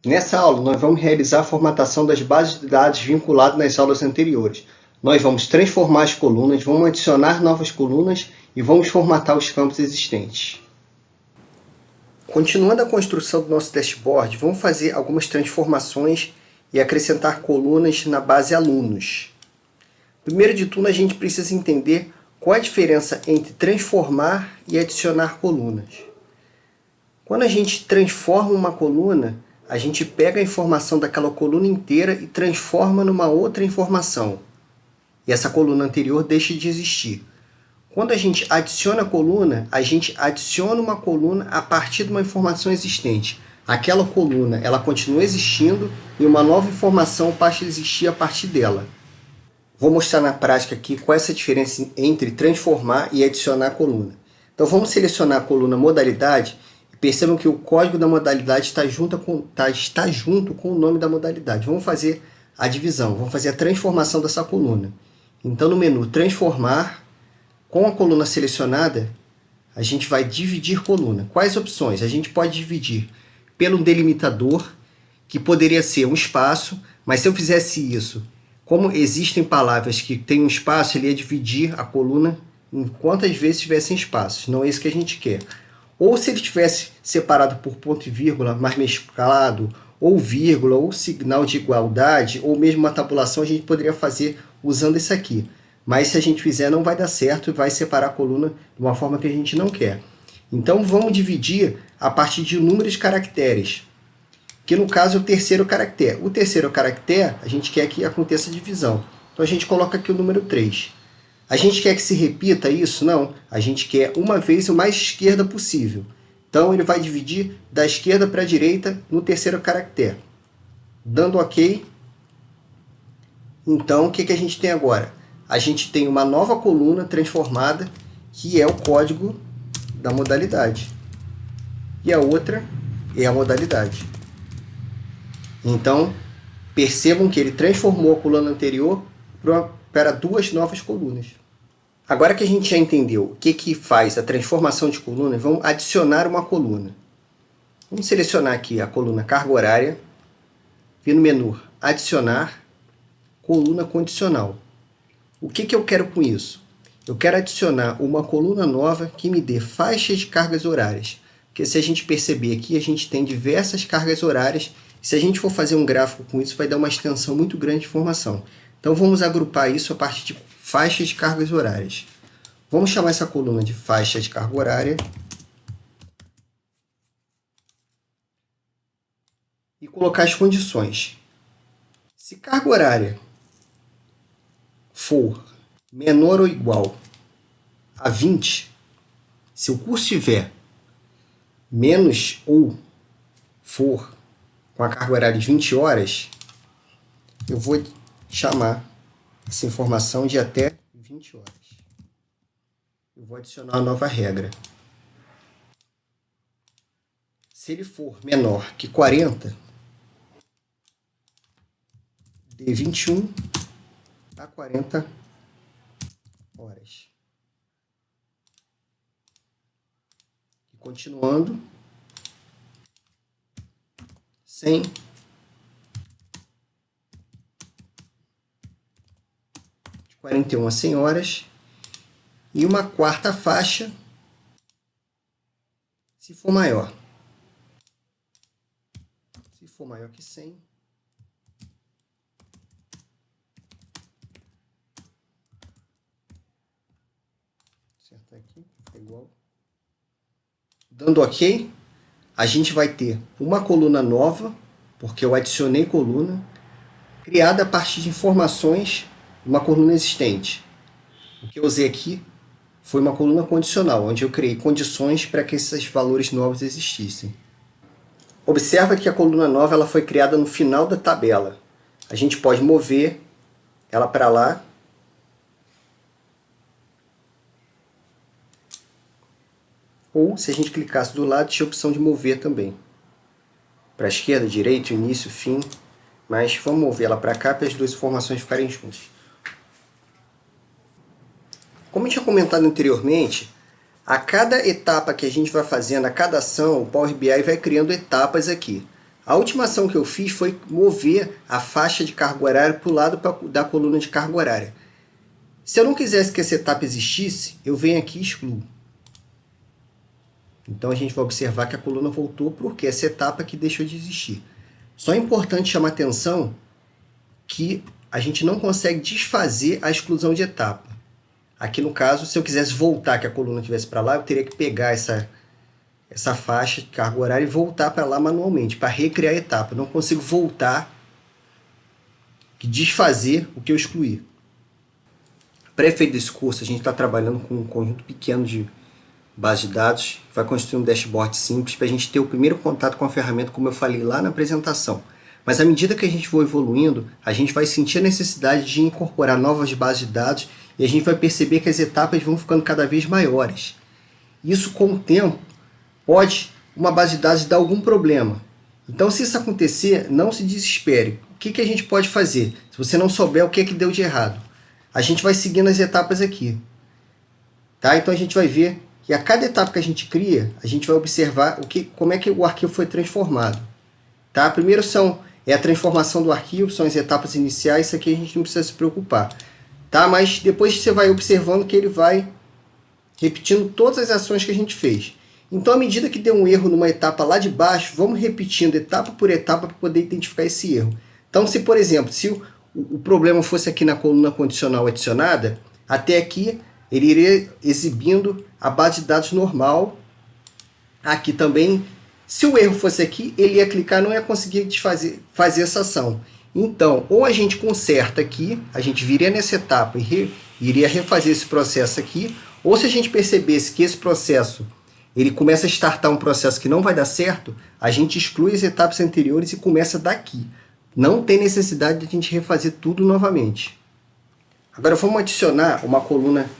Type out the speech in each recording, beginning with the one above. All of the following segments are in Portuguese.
Nessa aula, nós vamos realizar a formatação das bases de dados vinculadas nas aulas anteriores. Nós vamos transformar as colunas, vamos adicionar novas colunas e vamos formatar os campos existentes. Continuando a construção do nosso dashboard, vamos fazer algumas transformações e acrescentar colunas na base alunos. Primeiro de tudo, a gente precisa entender qual é a diferença entre transformar e adicionar colunas. Quando a gente transforma uma coluna, a gente pega a informação daquela coluna inteira e transforma numa outra informação. E essa coluna anterior deixa de existir. Quando a gente adiciona a coluna, a gente adiciona uma coluna a partir de uma informação existente. Aquela coluna, ela continua existindo e uma nova informação passa a existir a partir dela. Vou mostrar na prática aqui qual é essa diferença entre transformar e adicionar a coluna. Então vamos selecionar a coluna modalidade. Percebam que o código da modalidade está junto com o nome da modalidade. Vamos fazer a divisão, vamos fazer a transformação dessa coluna. Então, no menu Transformar, com a coluna selecionada, a gente vai dividir coluna. Quais opções? A gente pode dividir pelo delimitador, que poderia ser um espaço, mas se eu fizesse isso, como existem palavras que têm um espaço, ele ia dividir a coluna em quantas vezes tivessem espaços. Não é isso que a gente quer. Ou se ele tivesse separado por ponto e vírgula, mas mesclado, ou vírgula, ou sinal de igualdade, ou mesmo uma tabulação, a gente poderia fazer usando isso aqui. Mas se a gente fizer, não vai dar certo e vai separar a coluna de uma forma que a gente não quer. Então vamos dividir a partir de um número de caracteres, que no caso é o terceiro caractere. O terceiro caractere, a gente quer que aconteça a divisão. Então a gente coloca aqui o número 3. A gente quer que se repita isso? Não. A gente quer uma vez o mais esquerda possível. Então, ele vai dividir da esquerda para a direita no terceiro caractere. Dando OK. Então, o que a gente tem agora? A gente tem uma nova coluna transformada, que é o código da modalidade. E a outra é a modalidade. Então, percebam que ele transformou a coluna anterior para duas novas colunas. Agora que a gente já entendeu o que faz a transformação de coluna, vamos adicionar uma coluna. Vamos selecionar aqui a coluna carga horária, vir no menu adicionar, coluna condicional. O que eu quero com isso? Eu quero adicionar uma coluna nova que me dê faixas de cargas horárias. Porque se a gente perceber aqui, a gente tem diversas cargas horárias. E se a gente for fazer um gráfico com isso, vai dar uma extensão muito grande de informação. Então vamos agrupar isso a partir de faixas de cargas horárias. Vamos chamar essa coluna de faixa de carga horária. E colocar as condições. Se carga horária for menor ou igual a 20, se o curso tiver menos ou for com a carga horária de 20 horas, eu vou chamar essa informação de até 20 horas. Eu vou adicionar uma nova regra. Se ele for menor que 40, de 21 a 40 horas. E continuando, 100 de 41 a 100 horas. E uma quarta faixa, se for maior. Se for maior que 100, acertar aqui, é igual. Dando OK, a gente vai ter uma coluna nova, porque eu adicionei coluna, criada a partir de informações de uma coluna existente. O que eu usei aqui foi uma coluna condicional, onde eu criei condições para que esses valores novos existissem. Observa que a coluna nova ela foi criada no final da tabela. A gente pode mover ela para lá. Ou, se a gente clicasse do lado, tinha a opção de mover também. Para a esquerda, direita, início, fim. Mas vamos mover ela para cá para as duas informações ficarem juntas. Como eu tinha comentado anteriormente, a cada etapa que a gente vai fazendo, a cada ação, o Power BI vai criando etapas aqui. A última ação que eu fiz foi mover a faixa de carga horária para o lado da coluna de carga horária. Se eu não quisesse que essa etapa existisse, eu venho aqui e excluo. Então a gente vai observar que a coluna voltou porque essa etapa aqui deixou de existir. Só é importante chamar atenção que a gente não consegue desfazer a exclusão de etapa. Aqui no caso, se eu quisesse voltar que a coluna estivesse para lá, eu teria que pegar essa faixa de carga horária e voltar para lá manualmente, para recriar a etapa. Eu não consigo voltar e desfazer o que eu excluí. Para efeito desse curso, a gente está trabalhando com um conjunto pequeno de bases de dados, vai construir um dashboard simples para a gente ter o primeiro contato com a ferramenta, como eu falei lá na apresentação. Mas à medida que a gente for evoluindo, a gente vai sentir a necessidade de incorporar novas bases de dados e a gente vai perceber que as etapas vão ficando cada vez maiores. Isso, com o tempo, pode uma base de dados dar algum problema. Então, se isso acontecer, não se desespere. O que a gente pode fazer? Se você não souber o que deu de errado, a gente vai seguindo as etapas aqui. Tá? Então, a gente vai ver que a cada etapa que a gente cria, a gente vai observar como é que o arquivo foi transformado. Tá? Primeiro é a transformação do arquivo, são as etapas iniciais, isso aqui a gente não precisa se preocupar. Tá? Mas depois você vai observando que ele vai repetindo todas as ações que a gente fez. Então, à medida que deu um erro numa etapa lá de baixo, vamos repetindo etapa por etapa para poder identificar esse erro. Então, se por exemplo, se o problema fosse aqui na coluna condicional adicionada, até aqui ele iria exibindo a base de dados normal. Aqui também, se o erro fosse aqui, ele ia clicar e não ia conseguir fazer essa ação. Então, ou a gente conserta aqui, a gente viria nessa etapa e iria refazer esse processo aqui, ou se a gente percebesse que esse processo ele começa a startar um processo que não vai dar certo, a gente exclui as etapas anteriores e começa daqui. Não tem necessidade de a gente refazer tudo novamente. Agora vamos adicionar uma coluna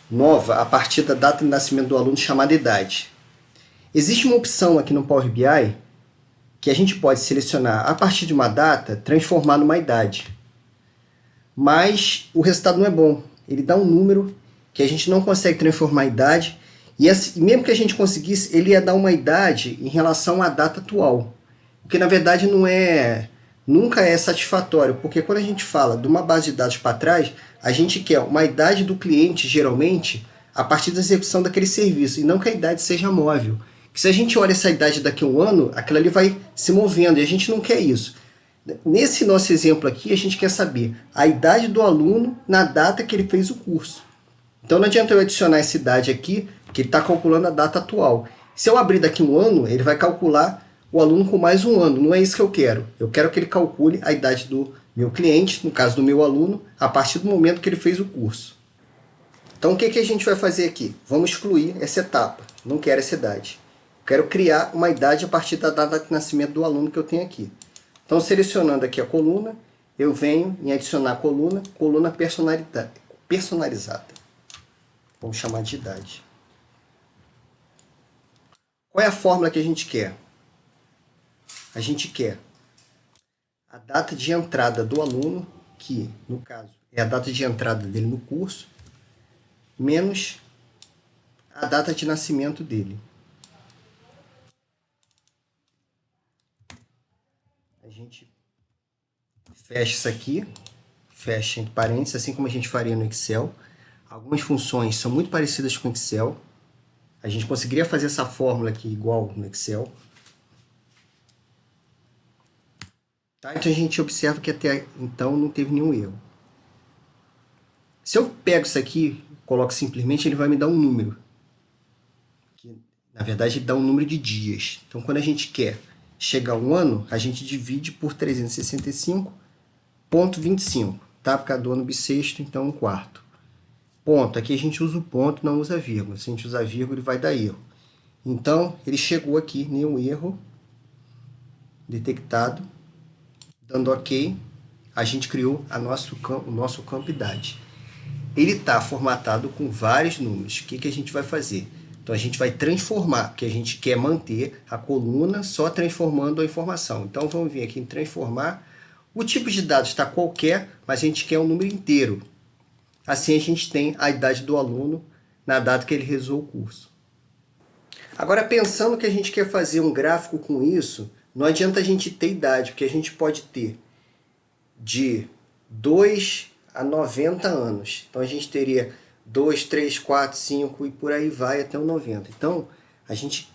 nova a partir da data de nascimento do aluno chamada idade. Existe uma opção aqui no Power BI que a gente pode selecionar a partir de uma data, transformar numa idade. Mas o resultado não é bom. Ele dá um número que a gente não consegue transformar em idade. E mesmo que a gente conseguisse, ele ia dar uma idade em relação à data atual. O que na verdade nunca é satisfatório, porque quando a gente fala de uma base de dados para trás, a gente quer uma idade do cliente, geralmente, a partir da execução daquele serviço, e não que a idade seja móvel. Que se a gente olha essa idade daqui a um ano, aquilo ali vai se movendo, e a gente não quer isso. Nesse nosso exemplo aqui, a gente quer saber a idade do aluno na data que ele fez o curso. Então não adianta eu adicionar essa idade aqui, que ele está calculando a data atual. Se eu abrir daqui um ano, ele vai calcular o aluno com mais um ano. Não é isso que eu quero. Eu quero que ele calcule a idade do meu cliente, no caso do meu aluno, a partir do momento que ele fez o curso. Então o que a gente vai fazer aqui? Vamos excluir essa etapa. Não quero essa idade. Eu quero criar uma idade a partir da data de nascimento do aluno que eu tenho aqui. Então selecionando aqui a coluna, eu venho em adicionar coluna personalizada. Vamos chamar de idade. Qual é a fórmula que a gente quer? A gente quer a data de entrada do aluno, que no caso é a data de entrada dele no curso, menos a data de nascimento dele. A gente fecha isso aqui, fecha entre parênteses, assim como a gente faria no Excel. Algumas funções são muito parecidas com o Excel. A gente conseguiria fazer essa fórmula aqui igual no Excel. Tá? Então a gente observa que até então não teve nenhum erro. Se eu pego isso aqui, coloco simplesmente, ele vai me dar um número. Que, na verdade, ele dá um número de dias. Então quando a gente quer chegar a um ano, a gente divide por 365,25. Tá? Por causa do ano bissexto, então um quarto. Ponto. Aqui a gente usa o ponto, não usa vírgula. Se a gente usar vírgula, ele vai dar erro. Então, ele chegou aqui, nenhum erro detectado. Dando OK, a gente criou o nosso campo idade. Ele está formatado com vários números. O que a gente vai fazer? Então, a gente vai transformar, porque a gente quer manter a coluna só transformando a informação. Então, vamos vir aqui em transformar. O tipo de dados está qualquer, mas a gente quer um número inteiro. Assim a gente tem a idade do aluno na data que ele realizou o curso. Agora, pensando que a gente quer fazer um gráfico com isso, Não adianta a gente ter idade, porque a gente pode ter de 2 a 90 anos. Então a gente teria 2, 3, 4, 5 e por aí vai até o 90. Então, a gente,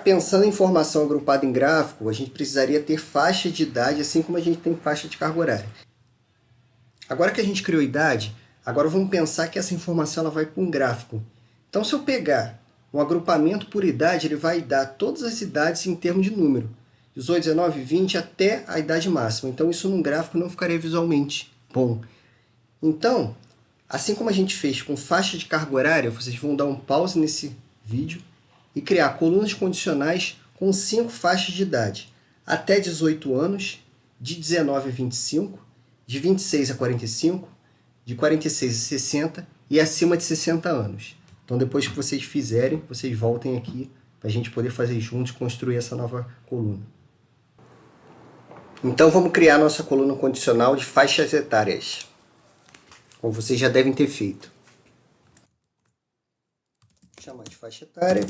pensando em informação agrupada em gráfico, a gente precisaria ter faixa de idade, assim como a gente tem faixa de carga horária. Agora que a gente criou idade, agora vamos pensar que essa informação ela vai para um gráfico. Então, se eu pegar um agrupamento por idade, ele vai dar todas as idades em termos de número. 18, 19, 20 até a idade máxima. Então, isso num gráfico não ficaria visualmente bom. Então, assim como a gente fez com faixa de carga horária, vocês vão dar um pause nesse vídeo e criar colunas condicionais com 5 faixas de idade. Até 18 anos, de 19 a 25, de 26 a 45, de 46 a 60 e acima de 60 anos. Então, depois que vocês fizerem, vocês voltem aqui para a gente poder fazer juntos e construir essa nova coluna. Então, vamos criar nossa coluna condicional de faixas etárias, como vocês já devem ter feito. Vou chamar de faixa etária.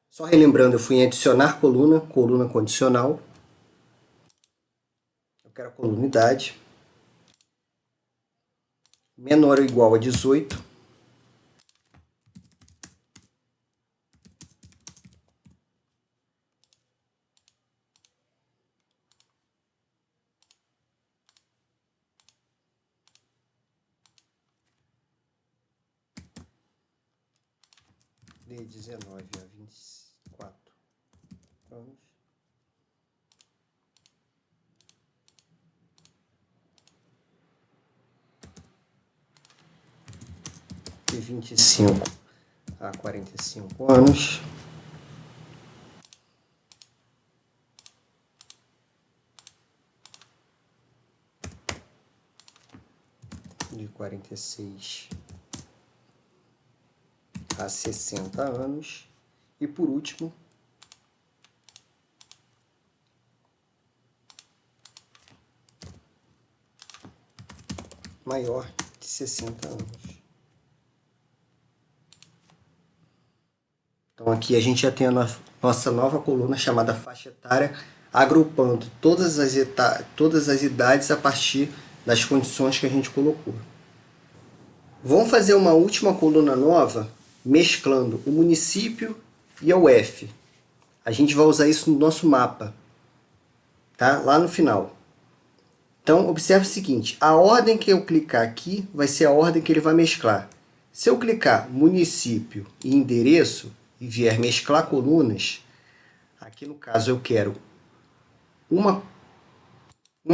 Só relembrando, eu fui em adicionar coluna, coluna condicional. Eu quero a coluna idade. Menor ou igual a 18. De 19 a 24 anos. De 25 a 45 anos. De 46 a 60 anos. E por último, maior de 60 anos. Então aqui a gente já tem a nossa nova coluna chamada faixa etária, agrupando todas as idades a partir das condições que a gente colocou. Vamos fazer uma última coluna nova, mesclando o município e a UF. A gente vai usar isso no nosso mapa, tá? Lá no final. Então, observe o seguinte, a ordem que eu clicar aqui vai ser a ordem que ele vai mesclar. Se eu clicar município e endereço e vier mesclar colunas, aqui no caso eu quero uma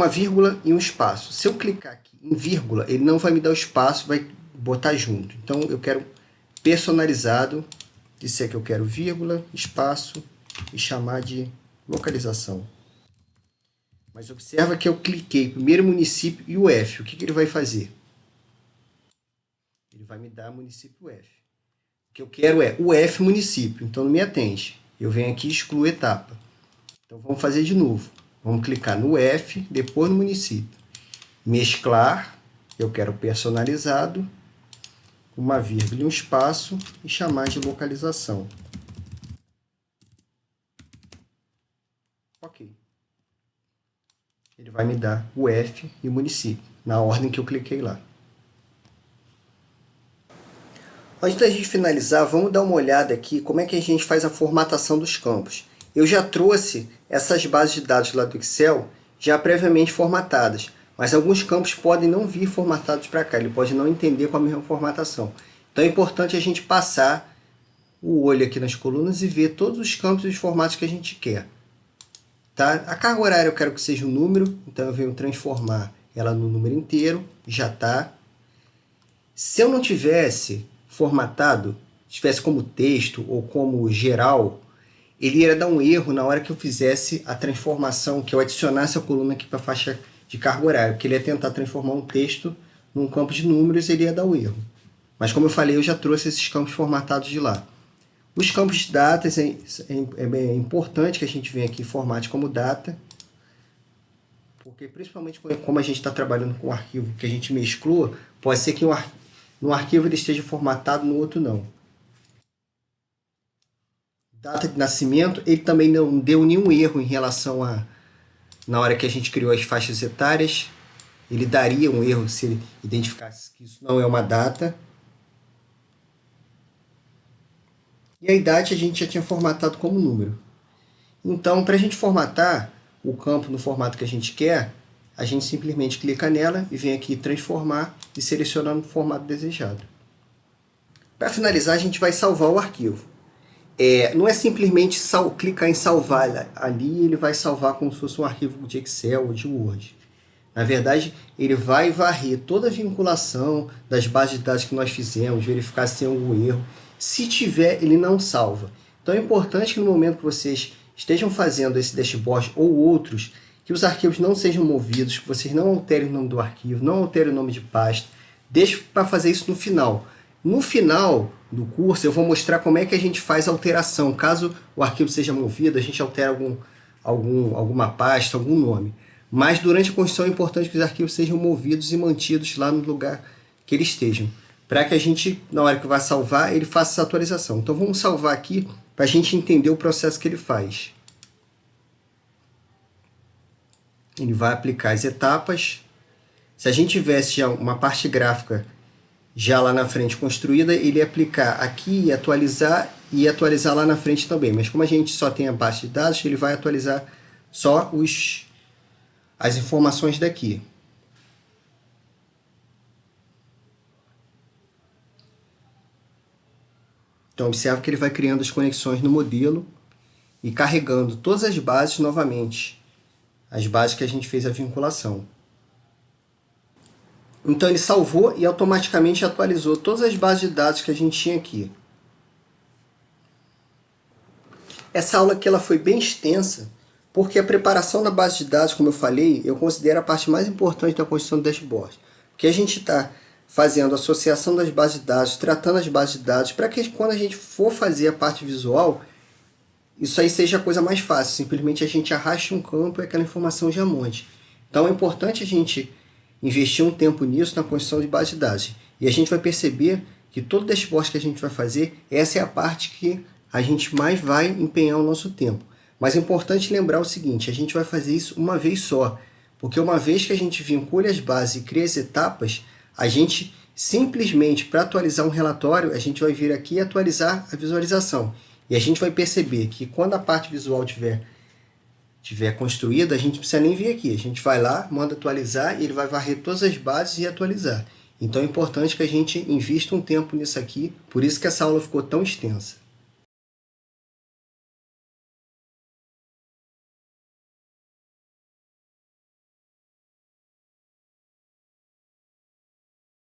vírgula e um espaço. Se eu clicar aqui em vírgula, ele não vai me dar o espaço, vai botar junto. Então, eu quero personalizado, disser que eu quero vírgula, espaço e chamar de localização. Mas observa que eu cliquei primeiro município e o F. O que ele vai fazer? Ele vai me dar município F. O que eu quero é o F município, então não me atende. Eu venho aqui e excluo etapa. Então vamos fazer de novo. Vamos clicar no F, depois no município. Mesclar, eu quero personalizado, uma vírgula e um espaço e chamar de localização. Ok. Ele vai me dar o F e o município, na ordem que eu cliquei lá. Antes da gente finalizar, vamos dar uma olhada aqui como é que a gente faz a formatação dos campos. Eu já trouxe essas bases de dados lá do Excel já previamente formatadas, mas alguns campos podem não vir formatados para cá, ele pode não entender com a mesma formatação. Então é importante a gente passar o olho aqui nas colunas e ver todos os campos e os formatos que a gente quer. Tá? A carga horária eu quero que seja um número, então eu venho transformar ela no número inteiro, já está. Se eu não tivesse formatado, tivesse como texto ou como geral, ele ia dar um erro na hora que eu fizesse a transformação, que eu adicionasse a coluna aqui para a faixa de carga horária, porque ele ia tentar transformar um texto num campo de números e ele ia dar um erro. Mas como eu falei, eu já trouxe esses campos formatados de lá. Os campos de datas é importante que a gente venha aqui e formate como data, porque principalmente como a gente está trabalhando com um arquivo que a gente mesclou, pode ser que no arquivo ele esteja formatado, no outro não. data de nascimento, ele também não deu nenhum erro em relação a, na hora que a gente criou as faixas etárias, ele daria um erro se ele identificasse que isso não é uma data. E a idade a gente já tinha formatado como número. Então, para a gente formatar o campo no formato que a gente quer, a gente simplesmente clica nela e vem aqui transformar e seleciona no formato desejado. Para finalizar, a gente vai salvar o arquivo. Não é simplesmente clicar em salvar ali, ele vai salvar como se fosse um arquivo de Excel ou de Word. Na verdade, ele vai varrer toda a vinculação das bases de dados que nós fizemos, verificar se tem algum erro. Se tiver, ele não salva. Então é importante que no momento que vocês estejam fazendo esse dashboard ou outros, que os arquivos não sejam movidos, que vocês não alterem o nome do arquivo, não alterem o nome de pasta. Deixe para fazer isso no final. No final do curso eu vou mostrar como é que a gente faz a alteração. Caso o arquivo seja movido, a gente altera alguma pasta, algum nome. Mas durante a construção é importante que os arquivos sejam movidos e mantidos lá no lugar que eles estejam. Para que a gente, na hora que vai salvar, ele faça essa atualização. Então vamos salvar aqui para a gente entender o processo que ele faz. Ele vai aplicar as etapas. Se a gente tivesse já uma parte gráfica já lá na frente construída, ele ia aplicar aqui e atualizar lá na frente também. Mas como a gente só tem a base de dados, ele vai atualizar só as informações daqui. Então observa que ele vai criando as conexões no modelo e carregando todas as bases novamente. As bases que a gente fez a vinculação. Então ele salvou e automaticamente atualizou todas as bases de dados que a gente tinha aqui. Essa aula aqui ela foi bem extensa, porque a preparação da base de dados, como eu falei, eu considero a parte mais importante da construção do dashboard. Porque a gente está fazendo a associação das bases de dados, tratando as bases de dados, para que quando a gente for fazer a parte visual, isso aí seja a coisa mais fácil. Simplesmente a gente arraste um campo e aquela informação já monte. Então é importante a gente investir um tempo nisso na construção de base de dados. E a gente vai perceber que todo dashboard que a gente vai fazer, essa é a parte que a gente mais vai empenhar o nosso tempo. Mas é importante lembrar o seguinte, a gente vai fazer isso uma vez só. Porque uma vez que a gente vincule as bases e cria as etapas, a gente simplesmente, para atualizar um relatório, a gente vai vir aqui e atualizar a visualização. E a gente vai perceber que quando a parte visual tiver construída, a gente não precisa nem vir aqui. A gente vai lá, manda atualizar e ele vai varrer todas as bases e atualizar. Então é importante que a gente invista um tempo nisso aqui, por isso que essa aula ficou tão extensa.